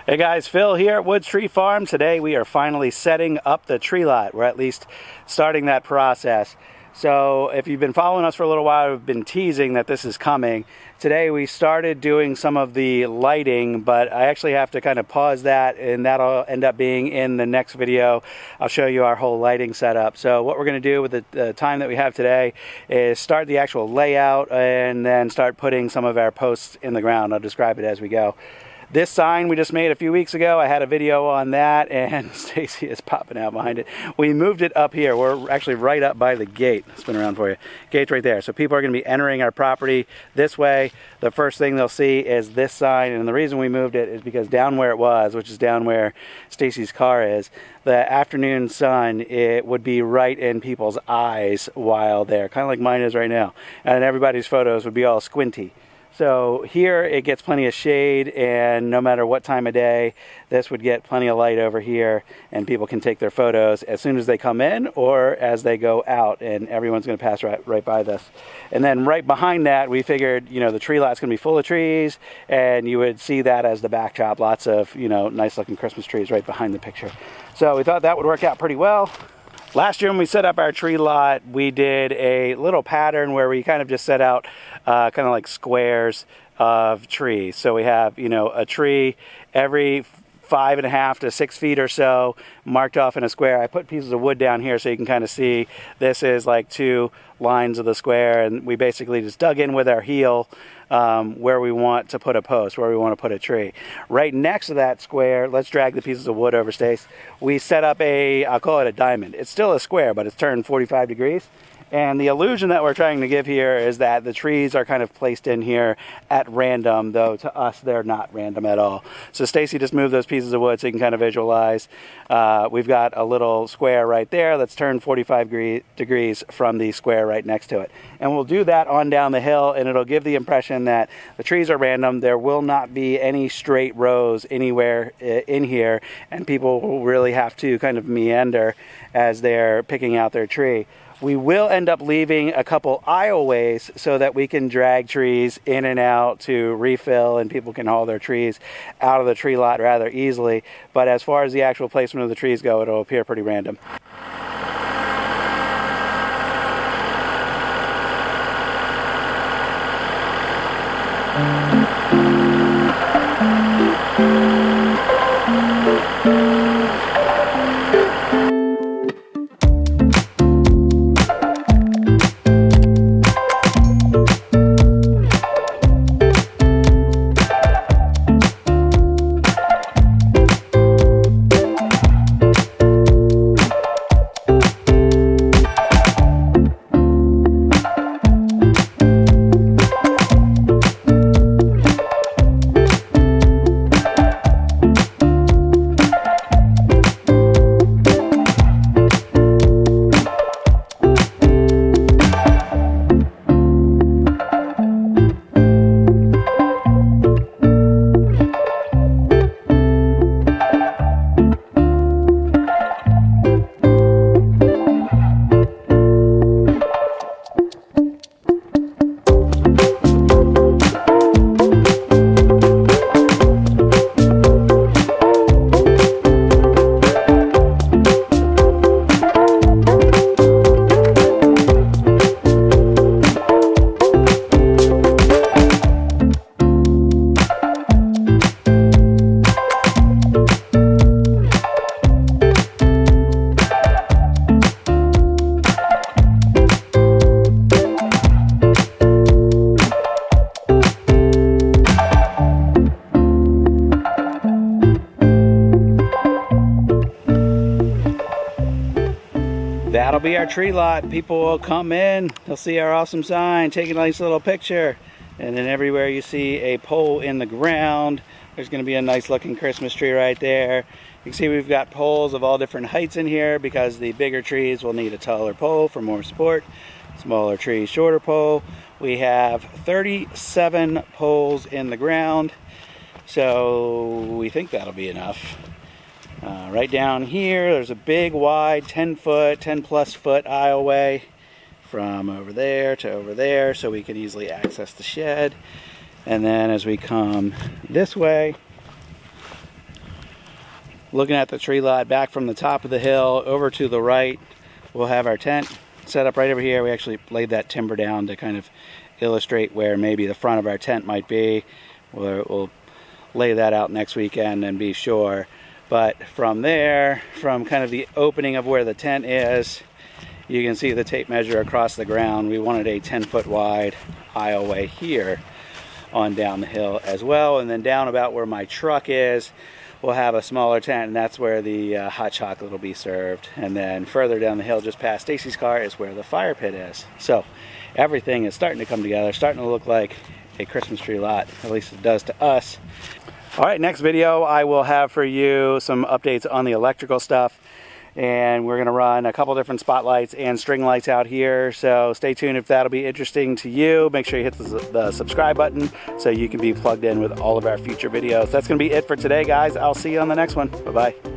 Hey guys, Phil here at Woods Tree Farm. Today we are finally setting up the tree lot. We're at least starting that process. So if you've been following us for a little while, we've been teasing that this is coming. Today we started doing some of the lighting, but I actually have to kind of pause that, and that'll end up being in the next video. I'll show you our whole lighting setup. So what we're going to do with the time that we have today is start the actual layout and then start putting some of our posts in the ground. I'll describe it as we go. This sign we just made a few weeks ago, I had a video on that, and Stacy is popping out behind it. We moved it up here. We're actually right up by the gate. Spin around for you. Gate's right there. So people are going to be entering our property this way. The first thing they'll see is this sign, and the reason we moved it is because down where it was, which is down where Stacy's car is, the afternoon sun, it would be right in people's eyes while they're kind of like mine is right now. And everybody's photos would be all squinty. So here it gets plenty of shade, and no matter what time of day, this would get plenty of light over here, and people can take their photos as soon as they come in or as they go out, and everyone's going to pass right by this. And then right behind that, we figured, you know, the tree lot's going to be full of trees, and you would see that as the backdrop. Lots of, you know, nice looking Christmas trees right behind the picture. So we thought that would work out pretty well. Last year when we set up our tree lot, we did a little pattern where we kind of just set out kind of like squares of trees. So we have, you know, a tree every 5.5 to 6 feet or so marked off in a square. I put pieces of wood down here so you can kind of see this is like 2 lines of the square, and we basically just dug in with our heel where we want to put a post, where we want to put a tree. Right next to that square, let's drag the pieces of wood over, Stace. We set up I'll call it a diamond. It's still a square, but it's turned 45 degrees. And the illusion that we're trying to give here is that the trees are kind of placed in here at random, though to us they're not random at all. So Stacy just moved those pieces of wood so you can kind of visualize. We've got a little square right there that's turned 45 degrees from the square right next to it. And we'll do that on down the hill, and it'll give the impression that the trees are random. There will not be any straight rows anywhere in here, and people will really have to kind of meander as they're picking out their tree. We will end up leaving a couple aisleways so that we can drag trees in and out to refill, and people can haul their trees out of the tree lot rather easily. But as far as the actual placement of the trees go, it'll appear pretty random. That'll be our tree lot. People will come in, they'll see our awesome sign, take a nice little picture, and then everywhere you see a pole in the ground, there's going to be a nice looking Christmas tree right there. You can see we've got poles of all different heights in here because the bigger trees will need a taller pole for more support. Smaller trees, shorter pole. We have 37 poles in the ground, so we think that'll be enough. Right down here, there's a big, wide, 10 plus foot aisleway from over there to over there, so we can easily access the shed. And then as we come this way, looking at the tree lot back from the top of the hill over to the right, we'll have our tent set up right over here. We actually laid that timber down to kind of illustrate where maybe the front of our tent might be. We'll lay that out next weekend and be sure. But from there, from kind of the opening of where the tent is, you can see the tape measure across the ground. We wanted a 10-foot wide aisleway here on down the hill as well. And then down about where my truck is, we'll have a smaller tent, and that's where the hot chocolate will be served. And then further down the hill, just past Stacy's car, is where the fire pit is. So everything is starting to come together, starting to look like a Christmas tree lot, at least it does to us. All right, next video I will have for you some updates on the electrical stuff, and we're going to run a couple different spotlights and string lights out here, so stay tuned if that'll be interesting to you. Make sure you hit the subscribe button so you can be plugged in with all of our future videos. That's going to be it for today, guys. I'll see you on the next one. Bye-bye.